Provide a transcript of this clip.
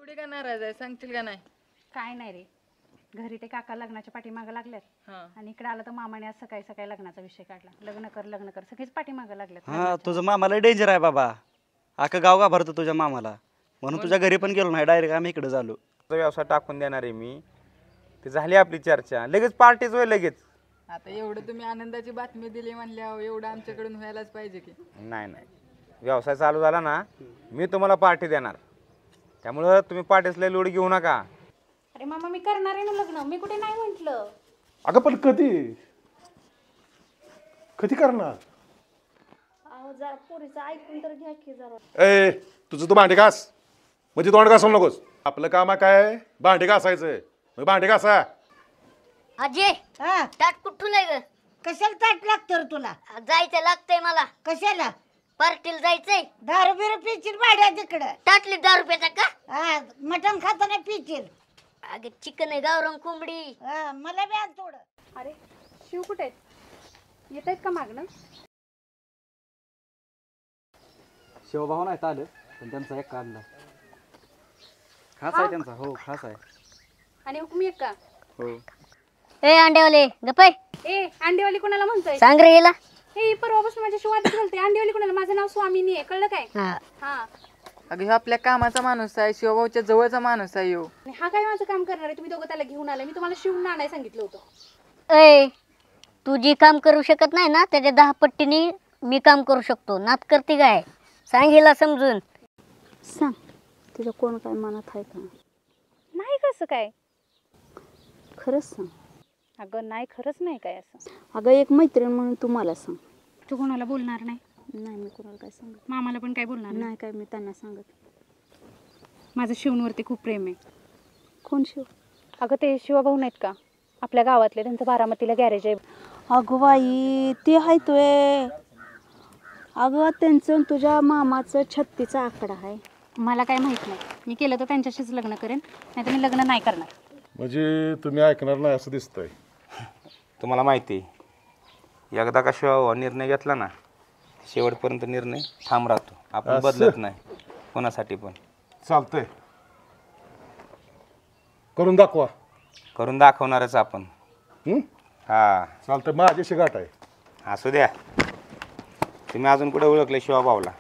एवढी का नाराज आहे सांगतील का नाही? काय नाही रे, घरी ते काका लग्नाच्या पाठीमागं लागल्यात आणि इकडे आलं तर मामाने आज सकाळी सकाळी लग्नाचा विषय काढला. लग्न कर सगळीच पाठीमागं लागल्यात. हा तुझं मामाला डेंजर आहे बाबा. अख्खं गाव घाबरतो तुझ्या मामाला, म्हणून तुझ्या घरी पण गेलो नाही, डायरेक्ट आम्ही इकडे झालो. व्यवसाय टाकून देणार आहे मी. ती झाली आपली चर्चा, लगेच पार्टीच होईल लगेच. आता एवढं तुम्ही आनंदाची बातमी दिली म्हणल्यावर एवढं आमच्याकडून व्हायलाच पाहिजे की. नाही नाही, व्यवसाय चालू झाला ना मी तुम्हाला पार्टी देणार. त्यामुळं तुम्ही पार्टीसला लोड घेऊ नका. अरे मामा मी करणार आहे ना लग्न, मी कुठे नाही म्हटलं. अगं पण कधी कधी करणार? अहो जरा पोरीचं ऐकून तर घ्या की जरा. ए तुझं तू भांडे घास, म्हणजे तोंड घासू नकोस. आपलं काम आहे काय? भांडे घासायचं. मग भांडे घासा. अजय ताट कुठून आहे ग? कशाला ताट लागतं रे तुला? जायचं लागतंय मला. कशाला? पार्टीला जायचंय. दारू बिरू पिचील भाड्या तिकडं. ताटली 10 रुपयाचा का? हा मटण खाताना पिचील. अगे चिकन आहे, गावरान कोंबडी. हा मला बी आण थोडं. अरे शिव कुठे आहेत? येत आहेत का मागणं? शिवभाव नाही आलं, पण त्यांचा एक काढला. खास आहे त्यांचा. हो खास आहे. आणि हुकमी एक का? हो. ए अंडेवाले गपाय. ए अंडेवाली कोणाला म्हणतोय? सांग रे हिला. हे परवापासून माझ्याशी वाद घालते. अंडेवाली कोणाला? माझं नाव स्वामिनी आहे, कळलं काय? हा. अगं ह्यो आपल्या कामाचा माणूस आहे, शिवभाऊच्या जवळचा माणूस आहे ह्यो. आणि हा काय माझं काम करणार आहे? तुम्ही दोघं त्याला घेऊन आलाय. मी तुम्हाला शिवून आणाय सांगितलं होतं. ए तू जी काम करू शकत नाही ना त्याच्या 10 पट्टीने मी काम करू शकतो. नात करते काय? सांग हिला समजून. सांग तुझं कोण काय मनात आहे का? नाही कसं काय? खरंच सांग. अगं नाही, खरंच नाही काय असं. अगं एक मैत्रीण म्हणून तू मला सांग. तू कोणाला बोलणार नाही? नाही मी कोणाला काय सांगत मामाला पण काय बोलणार नाही. काय मी त्यांना सांगत. माझं शिवणवरती खूप प्रेम आहे. कोण शिव? अगं ते शिवभाऊ नाहीत का आपल्या गावातले, त्यांचं बारामतीला गॅरेज आहे. अगं बाई ते आहे तोय. अगं त्यांचं तुझ्या मामाचं 36चा आकडा आहे. मला काय माहित नाही. मी केलं तर त्यांच्याशीच लग्न करेन, नाही तर मी लग्न नाही करणार. म्हणजे तुम्ही ऐकणार नाही असं दिसतंय. तुम्हाला माहिती आहे, एकदा का शिवा निर्णय घेतला ना शेवटपर्यंत निर्णय ठाम राहतो. आपण असं? बदलत नाही कोणासाठी पण. चालतंय, करून दाखवा. करून दाखवणारच आपण. हा चालतंय, माझ्याशी गाठ आहे. असू द्या. तुम्ही अजून कुठे ओळखले शिवा भाऊला?